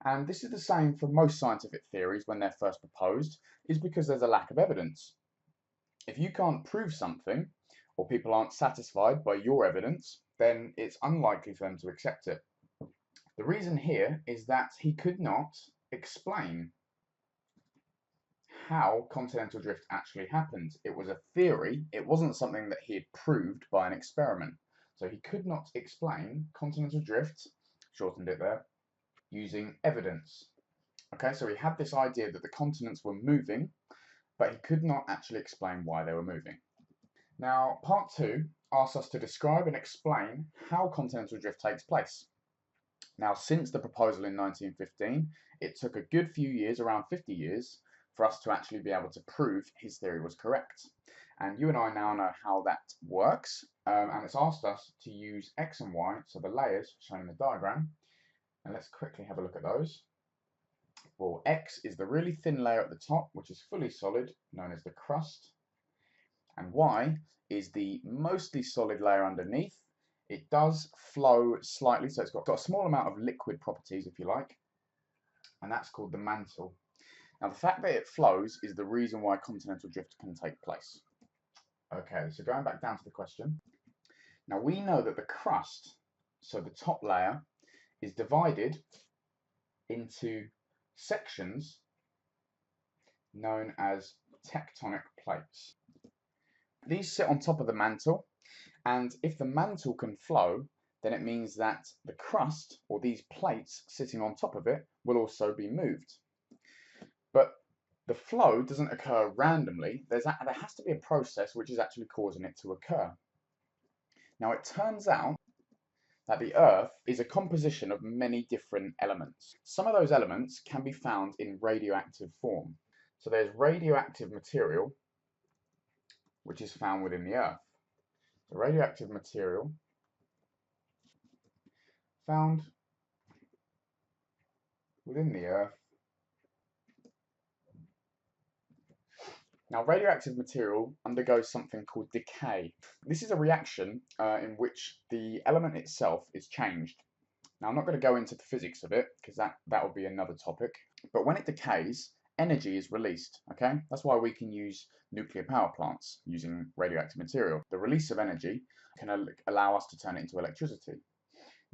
And this is the same for most scientific theories when they're first proposed, is because there's a lack of evidence. If you can't prove something, or people aren't satisfied by your evidence, then it's unlikely for them to accept it. The reason here is that he could not explain how continental drift actually happened. It was a theory, it wasn't something that he had proved by an experiment. So he could not explain continental drift, shortened it there, using evidence. Okay, so he had this idea that the continents were moving, but he could not actually explain why they were moving. Now, part 2 asks us to describe and explain how continental drift takes place. Now, since the proposal in 1915, it took a good few years, around 50 years, for us to actually be able to prove his theory was correct. And you and I now know how that works, and it's asked us to use X and Y, so the layers shown in the diagram, and let's quickly have a look at those. Well, X is the really thin layer at the top, which is fully solid, known as the crust, and Y is the mostly solid layer underneath. It does flow slightly, so it's got a small amount of liquid properties, if you like, and that's called the mantle. Now, the fact that it flows is the reason why continental drift can take place. Okay, so going back down to the question. Now, we know that the crust, so the top layer, is divided into sections known as tectonic plates. These sit on top of the mantle, and if the mantle can flow, then it means that the crust, or these plates sitting on top of it, will also be moved. But the flow doesn't occur randomly. There has to be a process which is actually causing it to occur. Now, it turns out that the Earth is a composition of many different elements. Some of those elements can be found in radioactive form. So there's radioactive material, which is found within the Earth. The radioactive material found within the Earth. Now, radioactive material undergoes something called decay. This is a reaction in which the element itself is changed. Now, I'm not going to go into the physics of it because that would be another topic. But when it decays, energy is released, okay? That's why we can use nuclear power plants using radioactive material. The release of energy can allow us to turn it into electricity.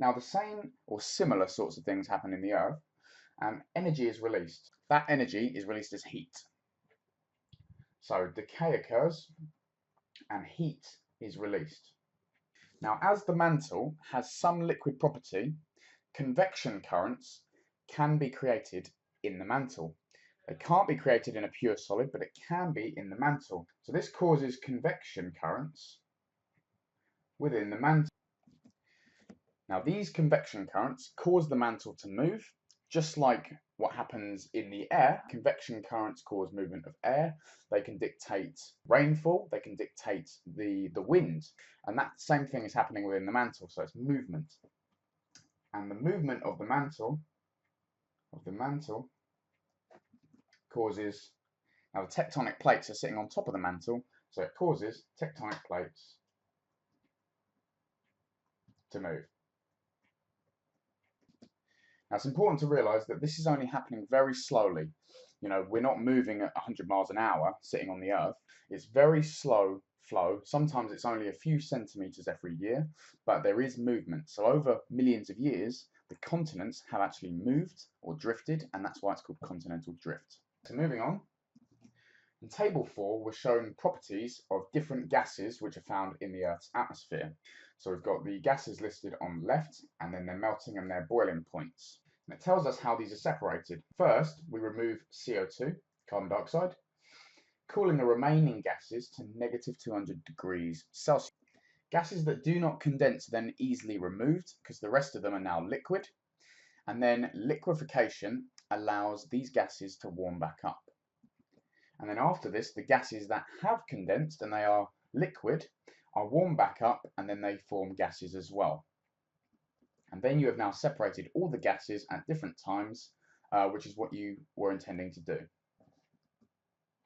Now, the same or similar sorts of things happen in the Earth, and energy is released. That energy is released as heat. So decay occurs and heat is released. Now, as the mantle has some liquid property, convection currents can be created in the mantle. They can't be created in a pure solid, but it can be in the mantle. So this causes convection currents within the mantle. Now, these convection currents cause the mantle to move, just like what happens in the air. Convection currents cause movement of air. They can dictate rainfall. They can dictate the wind. And that same thing is happening within the mantle. So it's movement. And the movement of the mantle causes, now the tectonic plates are sitting on top of the mantle, so it causes tectonic plates to move. Now, it's important to realize that this is only happening very slowly. You know, we're not moving at 100 miles an hour sitting on the Earth. It's very slow flow. Sometimes it's only a few centimeters every year, but there is movement. So over millions of years, the continents have actually moved or drifted, and that's why it's called continental drift. So moving on. In Table 4, we're showing properties of different gases which are found in the Earth's atmosphere. So we've got the gases listed on the left, and then their melting and their boiling points. And it tells us how these are separated. First, we remove CO2, carbon dioxide, cooling the remaining gases to negative 200 degrees Celsius. Gases that do not condense are then easily removed because the rest of them are now liquid. And then liquefaction allows these gases to warm back up. And then after this, the gases that have condensed and they are liquid are warmed back up, and then they form gases as well. And then you have now separated all the gases at different times, which is what you were intending to do.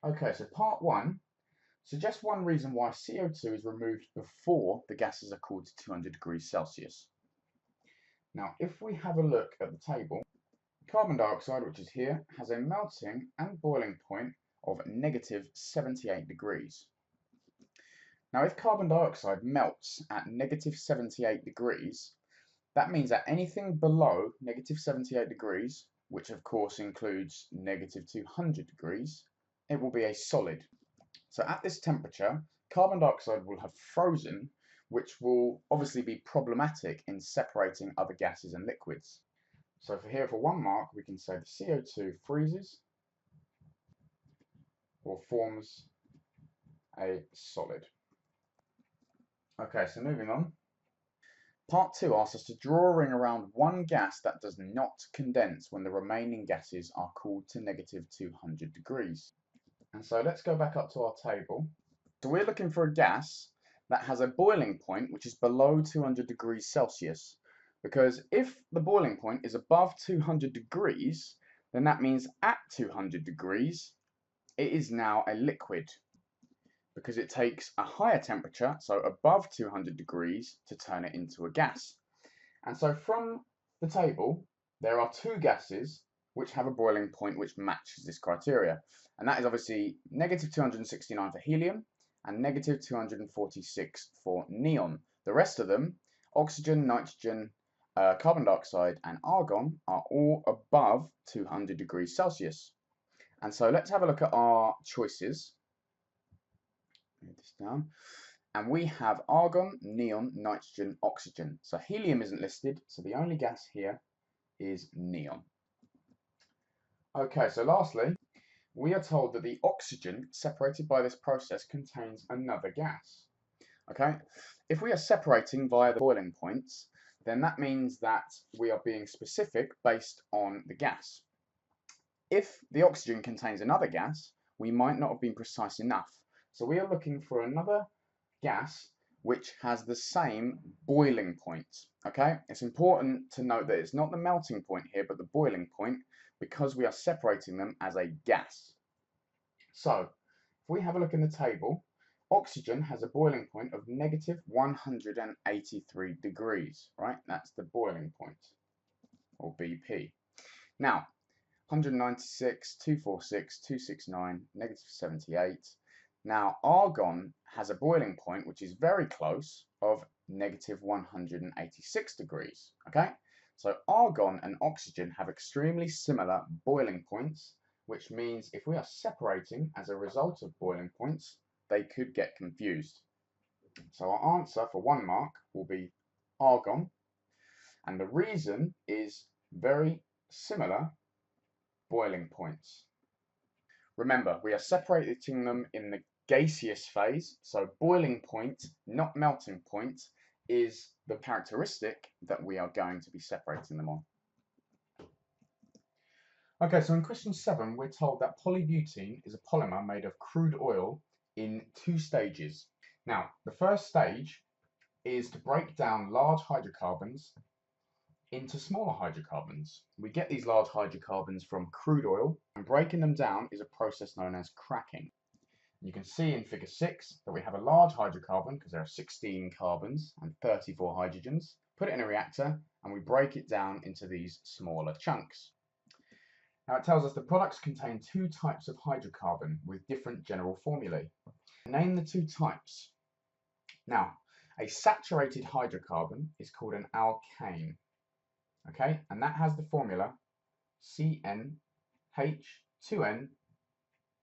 Okay, so part 1 Suggest one reason why CO2 is removed before the gases are cooled to 200 degrees Celsius. Now, if we have a look at the table, carbon dioxide, which is here, has a melting and boiling point of negative 78 degrees. Now, if carbon dioxide melts at negative 78 degrees, that means that anything below negative 78 degrees, which of course includes negative 200 degrees, it will be a solid. So at this temperature, carbon dioxide will have frozen, which will obviously be problematic in separating other gases and liquids. So for here, for 1 mark, we can say the CO2 freezes or forms a solid. Okay, so moving on. Part 2 asks us to draw a ring around one gas that does not condense when the remaining gases are cooled to negative 200 degrees. And so let's go back up to our table. So we're looking for a gas that has a boiling point which is below 200 degrees Celsius. Because if the boiling point is above 200 degrees, then that means at 200 degrees, it is now a liquid. Because it takes a higher temperature, so above 200 degrees, to turn it into a gas. And so from the table, there are 2 gases which have a boiling point which matches this criteria. And that is obviously negative 269 for helium and negative 246 for neon. The rest of them, oxygen, nitrogen, carbon dioxide and argon, are all above 200 degrees Celsius. And so let's have a look at our choices. Move this down. And we have argon, neon, nitrogen, oxygen. So helium isn't listed, so the only gas here is neon. Okay, so lastly, we are told that the oxygen separated by this process contains another gas. Okay, if we are separating via the boiling points, then that means that we are being specific based on the gas. If the oxygen contains another gas, we might not have been precise enough. So we are looking for another gas which has the same boiling point. Okay, it's important to note that it's not the melting point here, but the boiling point, because we are separating them as a gas. So if we have a look in the table, oxygen has a boiling point of negative 183 degrees, right? That's the boiling point, or BP. Now, 196, 246, 269, negative 78. Now, argon has a boiling point, which is very close, of negative 186 degrees, okay? So argon and oxygen have extremely similar boiling points, which means if we are separating as a result of boiling points, they could get confused. So our answer for 1 mark will be argon, and the reason is very similar boiling points. Remember, we are separating them in the gaseous phase, so boiling point, not melting point, is the characteristic that we are going to be separating them on. Okay, so in question 7, we're told that polybutene is a polymer made of crude oil in 2 stages. Now, the first stage is to break down large hydrocarbons into smaller hydrocarbons. We get these large hydrocarbons from crude oil, and breaking them down is a process known as cracking. You can see in figure 6 that we have a large hydrocarbon because there are 16 carbons and 34 hydrogens. Put it in a reactor and we break it down into these smaller chunks. Now it tells us the products contain 2 types of hydrocarbon with different general formulae. Name the 2 types. Now, a saturated hydrocarbon is called an alkane. Okay, and that has the formula CnH2n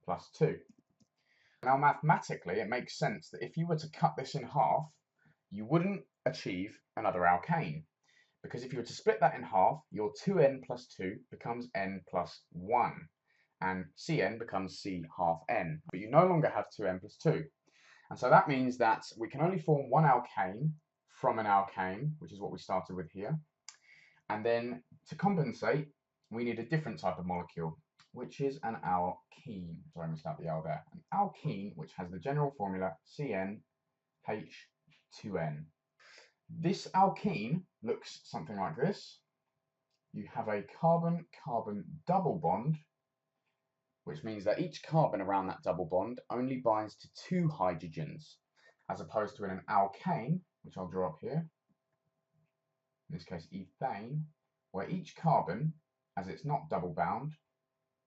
plus 2. Now mathematically it makes sense that if you were to cut this in half, you wouldn't achieve another alkane. Because if you were to split that in half, your 2n plus 2 becomes n plus 1. And Cn becomes C half n. But you no longer have 2n plus 2. And so that means that we can only form one alkane from an alkane, which is what we started with here. And then to compensate, we need a different type of molecule, which is an alkene. Sorry, I missed out the L there. An alkene, which has the general formula CnH2n. This alkene looks something like this. You have a carbon-carbon double bond which means that each carbon around that double bond only binds to 2 hydrogens, as opposed to in an alkane, which I'll draw up here, in this case ethane, where each carbon, as it's not double bound,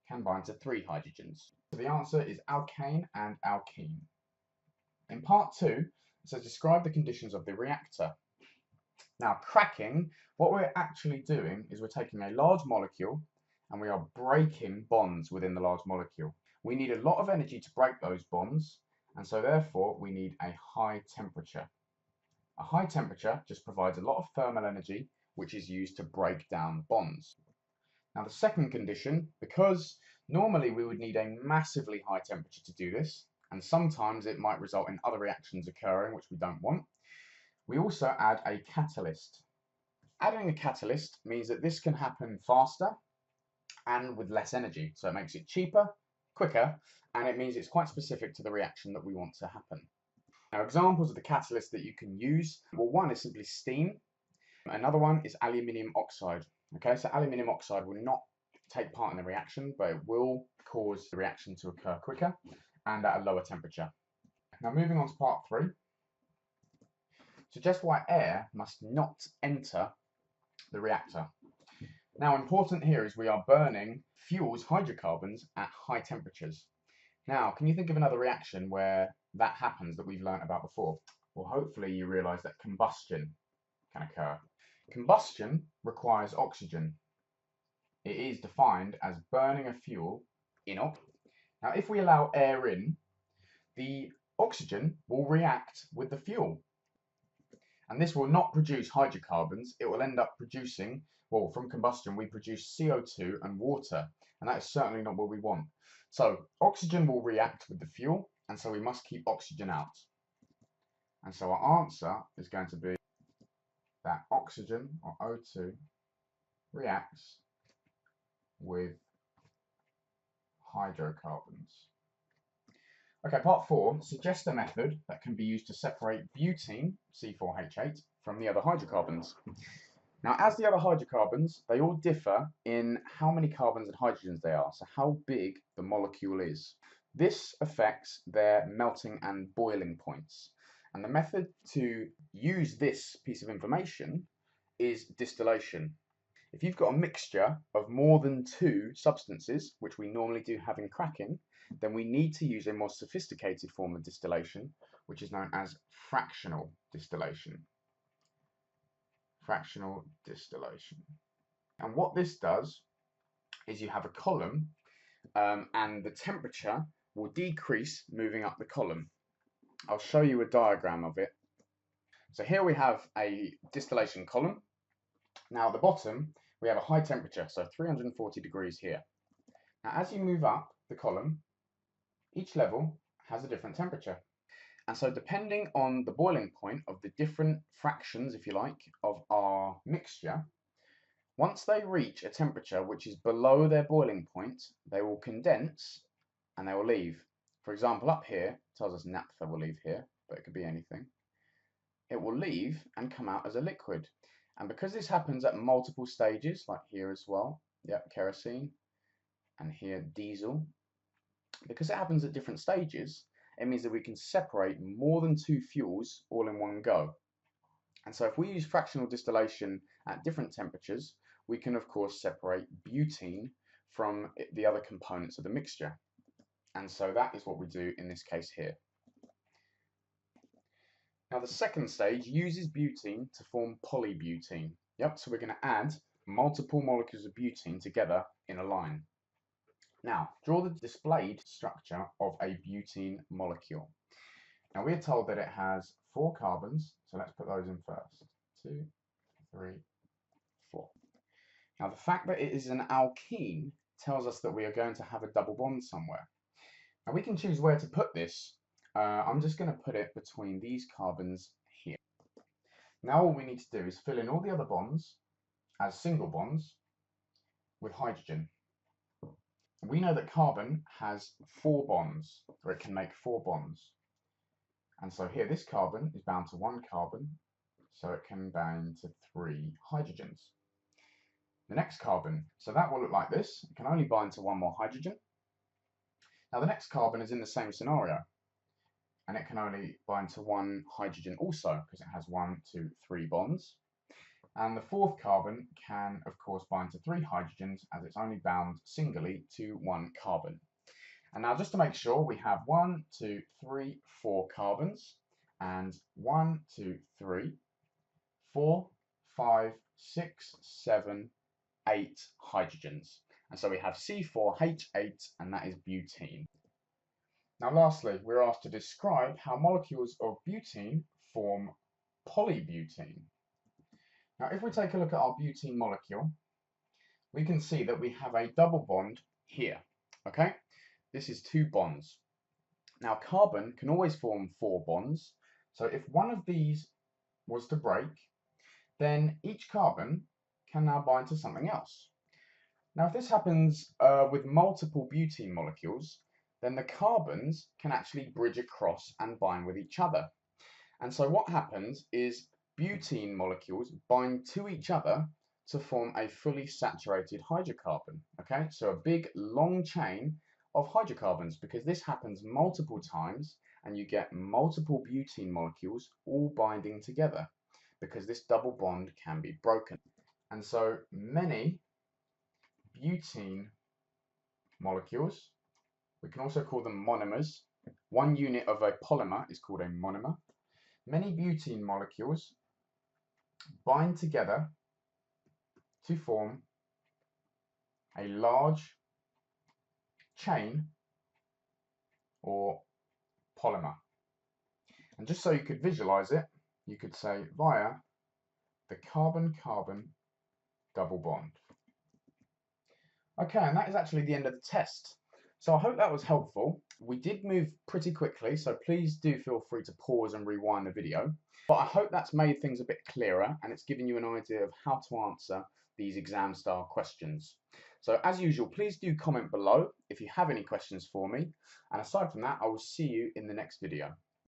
can bind to 3 hydrogens. So the answer is alkane and alkene. In part 2, it says describe the conditions of the reactor. Now, cracking, what we're actually doing is we're taking a large molecule and we are breaking bonds within the large molecule. We need a lot of energy to break those bonds, and so therefore we need a high temperature. A high temperature just provides a lot of thermal energy, which is used to break down bonds. Now, the second condition, because normally we would need a massively high temperature to do this, and sometimes it might result in other reactions occurring which we don't want, we also add a catalyst. Adding a catalyst means that this can happen faster and with less energy, so it makes it cheaper, quicker, and it means it's quite specific to the reaction that we want to happen. Now, examples of the catalyst that you can use, well, one is simply steam. Another one is aluminium oxide. Okay, so aluminium oxide will not take part in the reaction, but it will cause the reaction to occur quicker and at a lower temperature. Now, moving on to part 3. Suggest why air must not enter the reactor. Now, important here is we are burning fuels, hydrocarbons, at high temperatures. Now, can you think of another reaction where that happens that we've learnt about before? Well, hopefully you realise that combustion can occur. Combustion requires oxygen. It is defined as burning a fuel in oxygen. Now, if we allow air in, the oxygen will react with the fuel. And this will not produce hydrocarbons. It will end up producing, well, from combustion, we produce CO2 and water. And that is certainly not what we want. So oxygen will react with the fuel, and so we must keep oxygen out. And so our answer is going to be that oxygen, or O2, reacts with hydrocarbons. Okay, part 4, suggest a method that can be used to separate butene, C4H8, from the other hydrocarbons. Now, as the other hydrocarbons, they all differ in how many carbons and hydrogens they are, so how big the molecule is. This affects their melting and boiling points. And the method to use this piece of information is distillation. If you've got a mixture of more than 2 substances, which we normally do have in cracking, then we need to use a more sophisticated form of distillation, which is known as fractional distillation. Fractional distillation. And what this does is you have a column and the temperature will decrease moving up the column. I'll show you a diagram of it. So here we have a distillation column. Now at the bottom we have a high temperature, so 340 degrees here. Now as you move up the column, each level has a different temperature. And so depending on the boiling point of the different fractions, if you like, of our mixture, once they reach a temperature which is below their boiling point, they will condense and they will leave. For example, up here, it tells us naphtha will leave here, but it could be anything. It will leave and come out as a liquid. And because this happens at multiple stages, like here as well, yep, kerosene, and here diesel, because it happens at different stages, it means that we can separate more than 2 fuels all in one go. And so if we use fractional distillation at different temperatures, we can of course separate butene from the other components of the mixture. And so that is what we do in this case here. Now the second stage uses butene to form polybutene. Yep, so we're going to add multiple molecules of butene together in a line. Now, draw the displayed structure of a butene molecule. Now we're told that it has 4 carbons, so let's put those in first. 2, 3, 4. Now the fact that it is an alkene tells us that we are going to have a double bond somewhere. Now we can choose where to put this. I'm just going to put it between these carbons here. Now all we need to do is fill in all the other bonds as single bonds with hydrogen. We know that carbon has 4 bonds, or it can make 4 bonds. And so here this carbon is bound to 1 carbon, so it can bind to 3 hydrogens. The next carbon, so that will look like this. It can only bind to 1 more hydrogen. Now the next carbon is in the same scenario, and it can only bind to one hydrogen also, because it has 1, 2, 3 bonds. And the fourth carbon can, of course, bind to 3 hydrogens, as it's only bound singly to 1 carbon. And now just to make sure, we have 1, 2, 3, 4 carbons, and 1, 2, 3, 4, 5, 6, 7, 8 hydrogens. And so we have C4H8, and that is butene. Now lastly, we're asked to describe how molecules of butene form polybutene. Now if we take a look at our butene molecule, we can see that we have a double bond here, okay? This is 2 bonds. Now carbon can always form 4 bonds, so if one of these was to break, then each carbon can now bind to something else. Now if this happens with multiple butene molecules, then the carbons can actually bridge across and bind with each other. And so what happens is butene molecules bind to each other to form a fully saturated hydrocarbon. Okay, so a big long chain of hydrocarbons, because this happens multiple times and you get multiple butene molecules all binding together, because this double bond can be broken. And so many butene molecules, we can also call them monomers. One unit of a polymer is called a monomer. Many butene molecules bind together to form a large chain or polymer. And just so you could visualize it, you could say via the carbon-carbon double bond. Okay, and that is actually the end of the test. So I hope that was helpful. We did move pretty quickly, so please do feel free to pause and rewind the video. But I hope that's made things a bit clearer and it's given you an idea of how to answer these exam style questions. So as usual, please do comment below if you have any questions for me. And aside from that, I will see you in the next video.